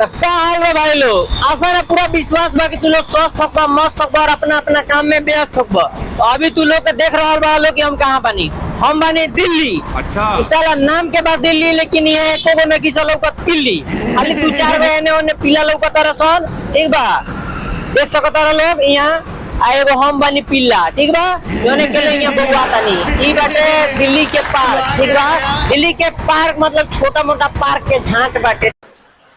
तो का हाल है भाई लोग? आशा ना पूरा विश्वास बा कि तू लोग स्वस्थ होगा, मस्त होगा और अपना अपना काम में व्यस्त होगा। तो अभी तू लोग के देख रहा बा लोग कि हम कहाँ बनी। हम बनी दिल्ली। अच्छा साला नाम के बाद दिल्ली, लेकिन ये एको गो न किसा लौकत पिल्ली। खाली दू चार गो एने ओने पिल्ला लौकत रसन। ठीक बा, देख सकत रह लोग यहाँ एगो हम बनी पिल्ला। ठीक बा, जोने के लिए यहाँ बउआ तनी ई बाटे दिल्ली के पार्क। ठीक बा, दिल्ली के पार्क मतलब छोटा मोटा पार्क के झांट बाटे।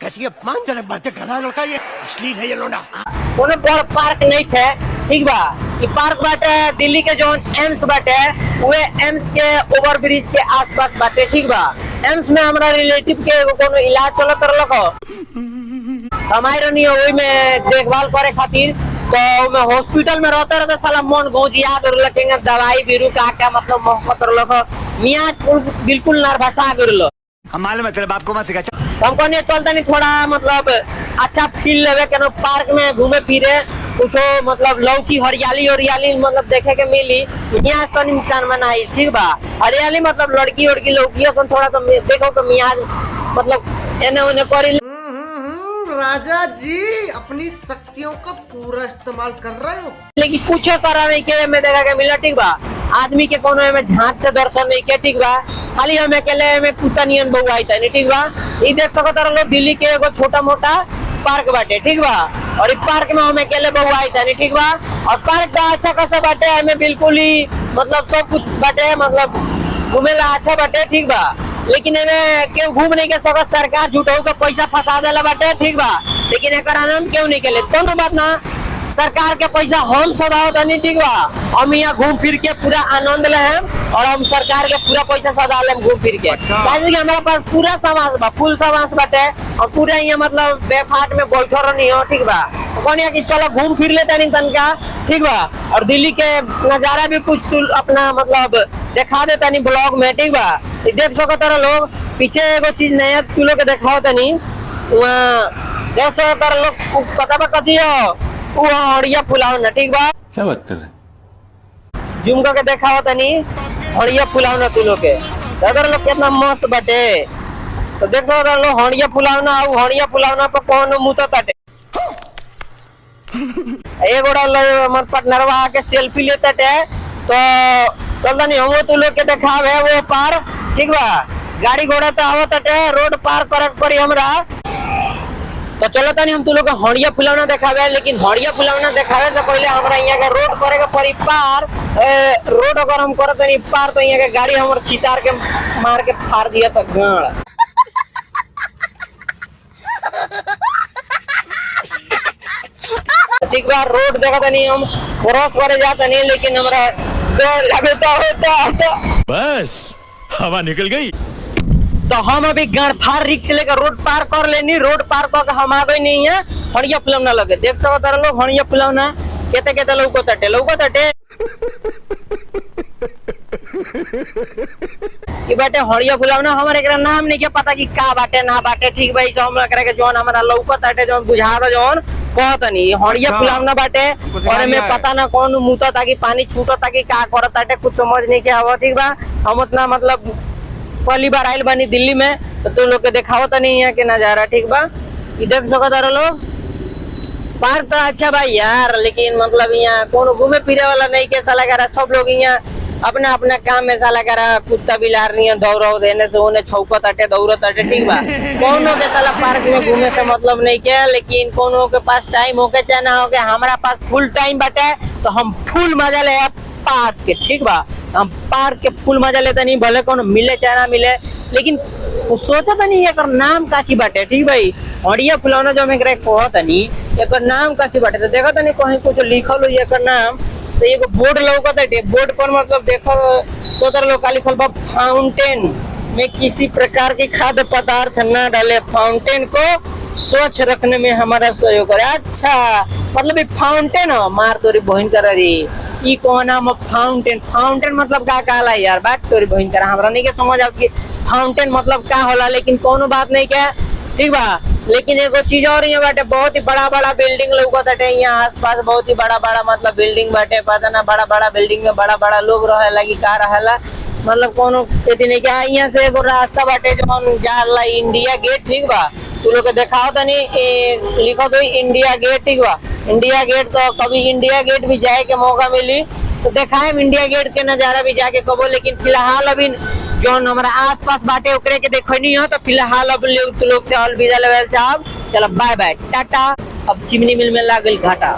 कैसी अपमानजनक बातें कर रहा है लड़का, ये अश्लील है ये लोना। कोनो बड़ पार्क नहीं थे। ठीक बा, ये पार्क बाटे दिल्ली के जो एम्स बाटे वे एम्स के ओवर ब्रिज के आसपास बाटे। ठीक बा, एम्स में हमारा रिलेटिव के कोनो इलाज चलत रहलक हमारे रनी ओई में देखभाल करे खातिर। तो मैं हॉस्पिटल में रहते रहते साला मन गौजिया रहलक, दवाई बीरू का मतलब मोहब्बत रहलक मियां बिल्कुल नर्वसा गरल। हमारे मतलब आपको मत सिखा। हम कहने चलता नहीं थोड़ा मतलब अच्छा फील लेवे के पार्क में घूमे फिरे कुछ मतलब लौकी हरियाली हरियाली मतलब देखे के मिली। यहाँ से निपटान मनाई। ठीक बा, हरियाली मतलब लड़की उड़की लौकी थोड़ा तो देखो तो मियाज मतलब एने ओने करी। राजा जी अपनी शक्तियों का पूरा इस्तेमाल कर रहे हो, लेकिन कुछ सारा नहीं के में देखा के मिला। ठीक बा, आदमी के कोनो में झांक से दर्शन नहीं के। ठीक बा, खाली हमें अकेले में कुत्ता नियन बहु आई था। ठीक बा, ये देख सकत लोग दिल्ली के एगो छोटा मोटा पार्क बाटे। ठीक बा, और इस पार्क में हमें अकेले बहु आई था। ठीक बा, और पार्क का अच्छा खासा बाटे, हमें बिल्कुल ही मतलब सब कुछ बाटे, मतलब घूमेला अच्छा बाटे। ठीक बा, लेकिन क्यों घूम नहीं के सकत, सरकार झूठो के पैसा फंसा देला बाटे। ठीक बा, लेकिन एक आनंद क्यों नहीं के ले कौन बात ना, सरकार के पैसा हम सदाओ तनी। ठीक बा, हम यहाँ घूम फिर के पूरा आनंद ले और हम सरकार के पूरा पैसा सदा ले घूम फिर के। हमारे पास पूरा समाज बा, फुल समाज बाटे और पूरा यहाँ मतलब बेफाट में बैठो रहनी हो। ठीक बा, कहनी कि चलो घूम फिर लेते नहीं तनका। ठीक बा, और दिल्ली के नजारा भी कुछ तू अपना मतलब दिखा देता नहीं ब्लॉग में। ठीक बा, देख सकत रह लोग पीछे एगो चीज नया तू लोग के दिखाओ तनी देख सकत रह लोग पता बा कथी हो वो हड़िया फुलाव ना। ठीक बा, क्या बात कर रहे हैं? जूम करके दिखाओ तनी हड़िया फुलाव ना तू लोग के अगर लोग कितना मस्त बाटे। तो देख सकत रह लोग हड़िया फुलाव ना और हड़िया फुलाव ना पर कौन मुता ताटे एगोड़ा मत पटनरवा आके सेल्फी लेते थे। तो चलता नहीं हम तू लोग के देखाव है वो पार। ठीक बा, गाड़ी घोड़ा तो आवत रोड पार करे पड़ी हमरा। तो चलो तनी हम तू लोग हड़िया फुलावना देखावे, लेकिन हड़िया फुलावना देखावे से पहले हमरा यहाँ के रोड करे के पड़ी पार। रोड अगर हम करत नहीं पार तो यहाँ के गाड़ी हमर चितार के मार के फाड़ दिया सब गाड़। ठीक बा, रोड देखा तनी हम क्रॉस करे जाता नहीं, लेकिन हमरा डर लगता होता बस हवा निकल गई। तो हम अभी गड़फाड़ रिक्स लेकर रोड पार कर लेनी। रोड पार कर हम आ गई नहीं है हड़िया फुलौना लगे। देख सकत रह लोग हड़िया फुलौना केते केते लौको तटे कि बाटे हड़िया फुलौना। हमारे एकरा नाम नहीं के पता कि का बाटे ना बाटे। ठीक भाई सब हमरा करे के जोन हमरा लौको तटे जोन बुझा दो जोन कहत नहीं हड़िया फुलौना बाटे। और हमें पता ना कौन मुता ताकि पानी छूटो ताकि का करत ताटे कुछ समझ नहीं के आवा। ठीक बा, हम उतना मतलब पहली बार आयल बनी दिल्ली में तो तुम लोग के दिखाओ तो नहीं यहाँ के नजारा। ठीक बा, ये देख सकत रह लोग पार्क तो अच्छा भाई यार, लेकिन मतलब यहाँ कौन घूमे फिरे वाला नहीं के साला करा। सब लोग यहाँ अपना अपना काम में साला करा कुत्ता बिलार नहीं दौड़ो देने से उन्हें छौको तटे दौड़ो तटे। ठीक बा, कौनों के साला पार्क में घूमे से मतलब नहीं के, लेकिन कौनों के पास टाइम होके चाहे ना होके हमारा पास फुल टाइम बाटे तो हम फुल मजा ले पार्क के। ठीक बा, हम पार्क के फुल मजा लेते नहीं, भले कौन मिले चाहे ना मिले, लेकिन सोचा था नहीं एक नाम काची बाटे। ठीक भाई, हड़िया फुलौना जो हमें कहता नहीं एक नाम काची बाटे। तो देखा था नहीं कहीं कुछ लिखल हो एक नाम, तो एक बोर्ड लौकत है। बोर्ड पर मतलब देखो सोतर लोग का लिखल बा फाउंटेन में किसी प्रकार की खाद्य पदार्थ न डाले, फाउंटेन को स्वच्छ रखने में हमारा सहयोग करे। अच्छा मतलब ये फाउंटेन हो मार तोरी बहन कर रही कौन नाम फाउंटेन। फाउंटेन मतलब का कहला यार, बात तोरी बहन कर हमरा नहीं के समझ आ कि फाउंटेन मतलब का होला, लेकिन कोनो बात नहीं के। ठीक बा, लेकिन एगो चीज और यहाँ बाटे बहुत ही बड़ा बड़ा बिल्डिंग लौकत बाटे यहाँ आसपास। बहुत ही बड़ा बड़ा मतलब बिल्डिंग बाटे, पता ना बड़ा बड़ा बिल्डिंग में बड़ा बड़ा लोग रहे लगी का रहेला मतलब कोनो खेती नहीं क्या। यहाँ से एगो रास्ता बाटे जो जाला इंडिया गेट। ठीक बा, तू लोग के दिखाओ तनी लिखो तो इंडिया गेट, ठीक बा। इंडिया गेट तो कभी इंडिया गेट भी जाए के मौका मिली तो दिखाए इंडिया गेट के नजारा भी जाके कबो, लेकिन फिलहाल अभी जौन हमारा आस पास बाटे ओकरे के देखो नहीं हो, तो फिलहाल अब तू लोग से अलविदा लेवल साहब, चलो बाय बाय टाटा। अब चिमनी मिल में लागल घाटा।